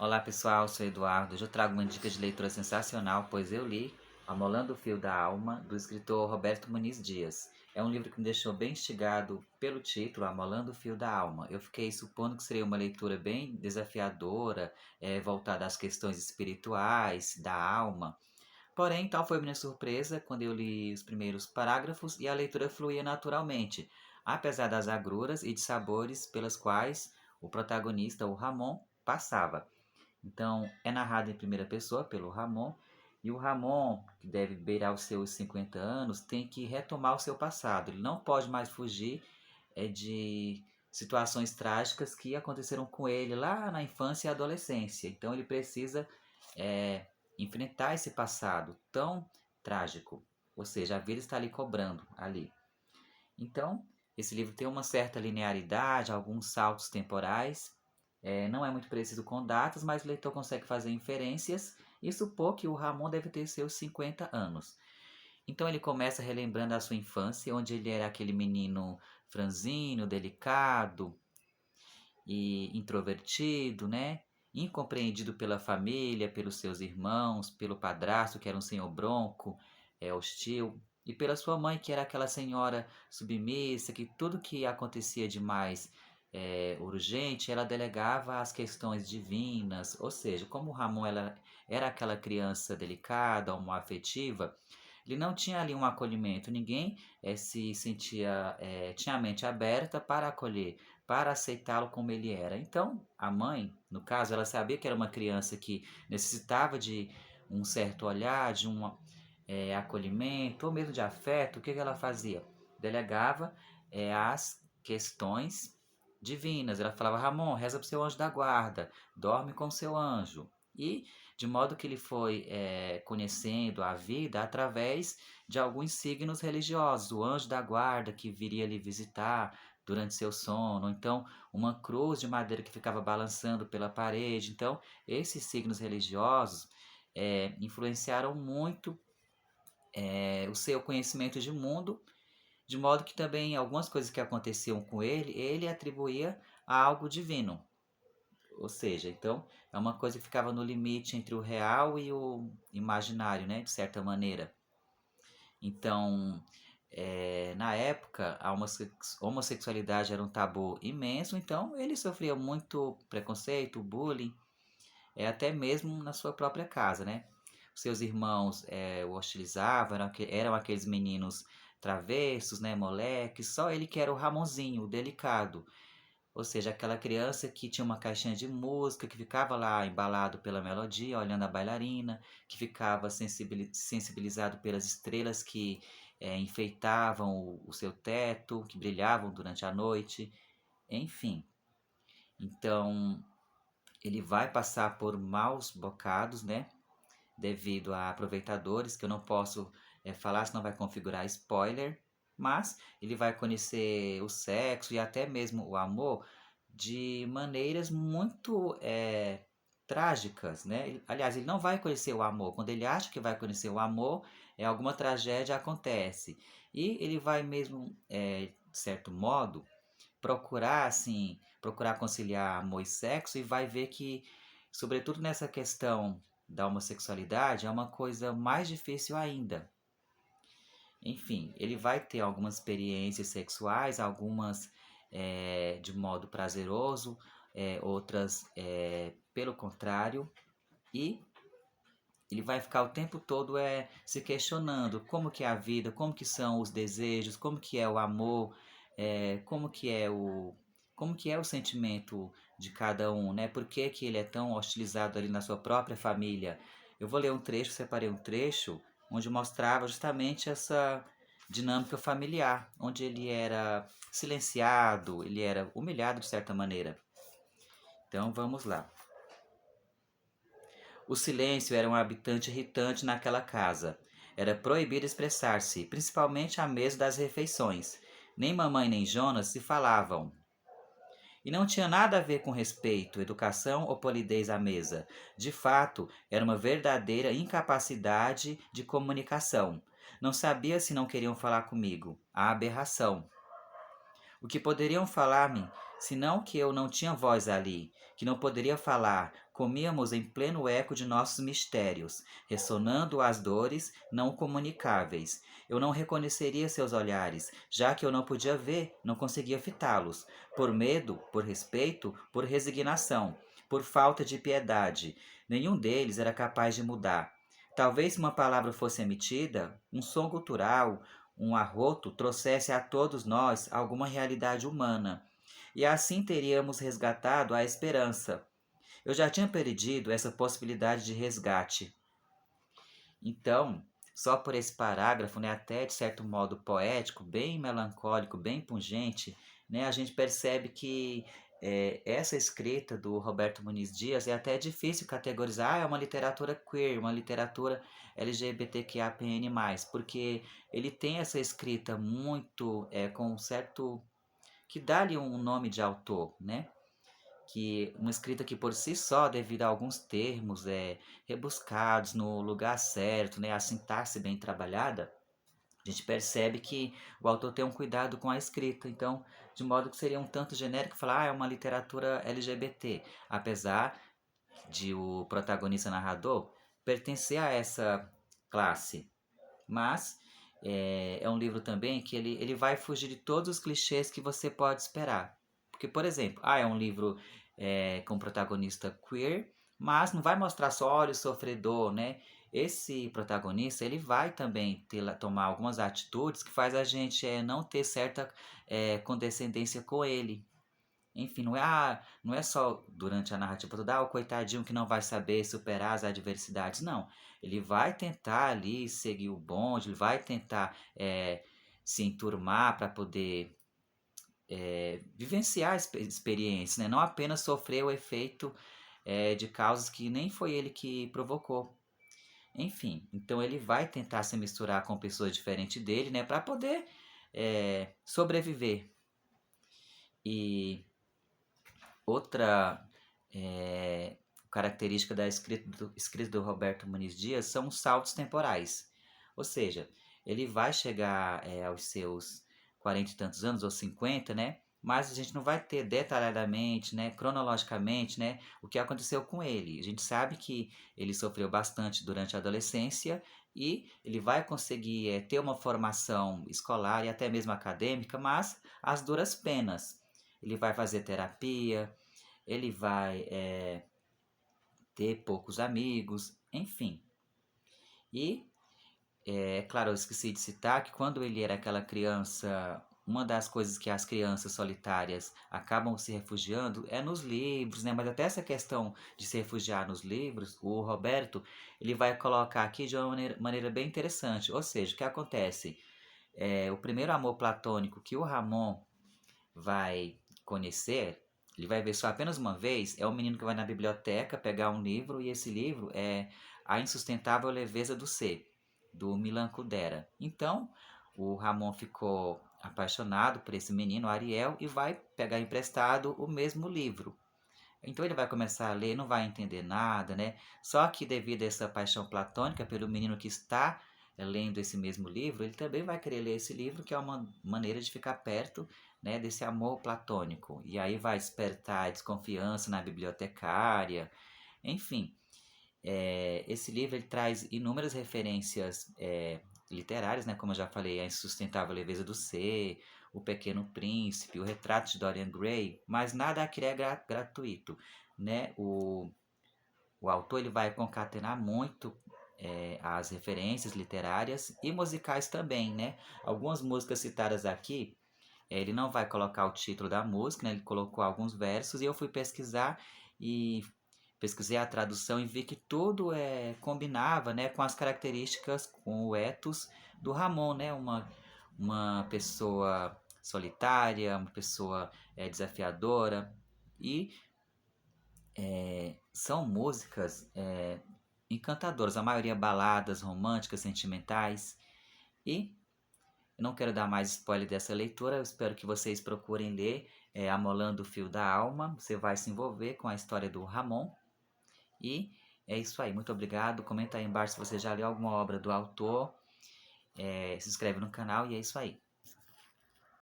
Olá pessoal, sou Eduardo. Hoje eu trago uma dica de leitura sensacional, pois eu li Amolando o Fio da Alma, do escritor Roberto Muniz Dias. É um livro que me deixou bem instigado pelo título, Amolando o Fio da Alma. Eu fiquei supondo que seria uma leitura bem desafiadora, voltada às questões espirituais, da alma. Porém, tal foi minha surpresa quando eu li os primeiros parágrafos e a leitura fluía naturalmente, apesar das agruras e de sabores pelas quais o protagonista, o Ramon, passava. Então, é narrado em primeira pessoa pelo Ramon, e o Ramon, que deve beirar os seus 50 anos, tem que retomar o seu passado. Ele não pode mais fugir de situações trágicas que aconteceram com ele lá na infância e adolescência. Então, ele precisa é, enfrentar esse passado tão trágico. Ou seja, a vida está ali cobrando ali. Então, esse livro tem uma certa linearidade, alguns saltos temporais, não é muito preciso com datas, mas o leitor consegue fazer inferências e supor que o Ramon deve ter seus 50 anos. Então ele começa relembrando a sua infância, onde ele era aquele menino franzino, delicado e introvertido, né? Incompreendido pela família, pelos seus irmãos, pelo padrasto, que era um senhor bronco, hostil, e pela sua mãe, que era aquela senhora submissa, que tudo que acontecia de mais urgente, ela delegava às questões divinas. Ou seja, como o Ramon ela, era aquela criança delicada, homoafetiva, ele não tinha ali um acolhimento, ninguém se sentia, tinha a mente aberta para acolher, para aceitá-lo como ele era. Então, a mãe, no caso, ela sabia que era uma criança que necessitava de um certo olhar, de um acolhimento, ou mesmo de afeto. O que ela fazia? Delegava as questões divinas. Ela falava: Ramon, reza para o seu anjo da guarda, dorme com o seu anjo. E de modo que ele foi conhecendo a vida através de alguns signos religiosos, o anjo da guarda que viria lhe visitar durante seu sono, então uma cruz de madeira que ficava balançando pela parede. Então, esses signos religiosos influenciaram muito o seu conhecimento de mundo, de modo que também algumas coisas que aconteciam com ele atribuía a algo divino. Ou seja, então é uma coisa que ficava no limite entre o real e o imaginário, né, de certa maneira. Então, na época, a homossexualidade era um tabu imenso, então ele sofria muito preconceito, bullying, até mesmo na sua própria casa, né? Seus irmãos o hostilizavam, eram aqueles meninos travessos, né, moleques, só ele que era o Ramonzinho, o delicado. Ou seja, aquela criança que tinha uma caixinha de música, que ficava lá embalado pela melodia, olhando a bailarina, que ficava sensibilizado pelas estrelas que enfeitavam o seu teto, que brilhavam durante a noite, enfim. Então, ele vai passar por maus bocados, né? Devido a aproveitadores, que eu não posso falar, senão vai configurar spoiler, mas ele vai conhecer o sexo e até mesmo o amor de maneiras muito trágicas, né? Aliás, ele não vai conhecer o amor. Quando ele acha que vai conhecer o amor, alguma tragédia acontece. E ele vai mesmo, de certo modo, procurar assim, procurar conciliar amor e sexo e vai ver que, sobretudo nessa questão da homossexualidade, é uma coisa mais difícil ainda. Enfim, ele vai ter algumas experiências sexuais, algumas de modo prazeroso, outras pelo contrário, e ele vai ficar o tempo todo se questionando como que é a vida, como que são os desejos, como que é o amor, como que é o sentimento de cada um, né? Por que que ele é tão hostilizado ali na sua própria família? Eu vou ler um trecho, separei um trecho onde mostrava justamente essa dinâmica familiar, onde ele era silenciado, ele era humilhado de certa maneira. Então vamos lá. O silêncio era um habitante irritante naquela casa. Era proibido expressar-se, principalmente à mesa das refeições. Nem mamãe nem Jonas se falavam. E não tinha nada a ver com respeito, educação ou polidez à mesa. De fato, era uma verdadeira incapacidade de comunicação. Não sabia se não queriam falar comigo. A aberração. O que poderiam falar-me senão que eu não tinha voz ali, que não poderia falar, comíamos em pleno eco de nossos mistérios, ressonando as dores não comunicáveis. Eu não reconheceria seus olhares, já que eu não podia ver, não conseguia fitá-los, por medo, por respeito, por resignação, por falta de piedade. Nenhum deles era capaz de mudar. Talvez se uma palavra fosse emitida, um som gutural, um arroto trouxesse a todos nós alguma realidade humana, e assim teríamos resgatado a esperança. Eu já tinha perdido essa possibilidade de resgate. Então, só por esse parágrafo, né, até de certo modo poético, bem melancólico, bem pungente, né, a gente percebe que essa escrita do Roberto Muniz Dias é até difícil categorizar, é uma literatura queer, uma literatura LGBTQIAPN+, porque ele tem essa escrita muito com um certo que dá-lhe um nome de autor, né? Que uma escrita que por si só, devido a alguns termos rebuscados no lugar certo, né, a sintaxe bem trabalhada, a gente percebe que o autor tem um cuidado com a escrita. Então, de modo que seria um tanto genérico falar, é uma literatura LGBT, apesar de o protagonista narrador pertencer a essa classe. Mas é um livro também que ele vai fugir de todos os clichês que você pode esperar. Porque, por exemplo, é um livro com protagonista queer, mas não vai mostrar só olha o sofredor, né? Esse protagonista ele vai também tomar algumas atitudes que faz a gente não ter certa condescendência com ele. Enfim, não é só durante a narrativa toda, o coitadinho que não vai saber superar as adversidades. Não. Ele vai tentar ali seguir o bonde, ele vai tentar se enturmar para poder vivenciar a experiência, né? Não apenas sofrer o efeito de causas que nem foi ele que provocou. Enfim, então ele vai tentar se misturar com pessoas diferentes dele, né? Para poder sobreviver. E outra característica da escrita do Roberto Muniz Dias são os saltos temporais. Ou seja, ele vai chegar aos seus 40 e tantos anos, ou 50, né? Mas a gente não vai ter detalhadamente, né, cronologicamente, né, o que aconteceu com ele. A gente sabe que ele sofreu bastante durante a adolescência e ele vai conseguir ter uma formação escolar e até mesmo acadêmica, mas às duras penas. Ele vai fazer terapia, ele vai ter poucos amigos, enfim. E, claro, eu esqueci de citar que quando ele era aquela criança, uma das coisas que as crianças solitárias acabam se refugiando é nos livros, né? Mas até essa questão de se refugiar nos livros, o Roberto, ele vai colocar aqui de uma maneira bem interessante. Ou seja, o que acontece? O primeiro amor platônico que o Ramon vai conhecer, ele vai ver só apenas uma vez, é o menino que vai na biblioteca pegar um livro, e esse livro é A Insustentável Leveza do Ser, do Milan Kundera. Então, o Ramon ficou apaixonado por esse menino, Ariel, e vai pegar emprestado o mesmo livro. Então ele vai começar a ler, não vai entender nada, né? Só que devido a essa paixão platônica pelo menino que está lendo esse mesmo livro, ele também vai querer ler esse livro, que é uma maneira de ficar perto, né, desse amor platônico. E aí vai despertar desconfiança na bibliotecária, enfim. Esse livro ele traz inúmeras referências literárias, né, como eu já falei, A Insustentável Leveza do Ser, O Pequeno Príncipe, O Retrato de Dorian Gray, mas nada aqui é gratuito, né? O autor ele vai concatenar muito as referências literárias e musicais também, né? Algumas músicas citadas aqui, ele não vai colocar o título da música, né? Ele colocou alguns versos e eu fui pesquisar e pesquisei a tradução e vi que tudo combinava, né, com as características, com o ethos do Ramon, né? Uma pessoa solitária, uma pessoa desafiadora. E são músicas encantadoras, a maioria baladas românticas, sentimentais. E eu não quero dar mais spoiler dessa leitura, eu espero que vocês procurem ler Amolando o Fio da Alma. Você vai se envolver com a história do Ramon. E é isso aí, muito obrigado. Comenta aí embaixo se você já leu alguma obra do autor. Se inscreve no canal e é isso aí.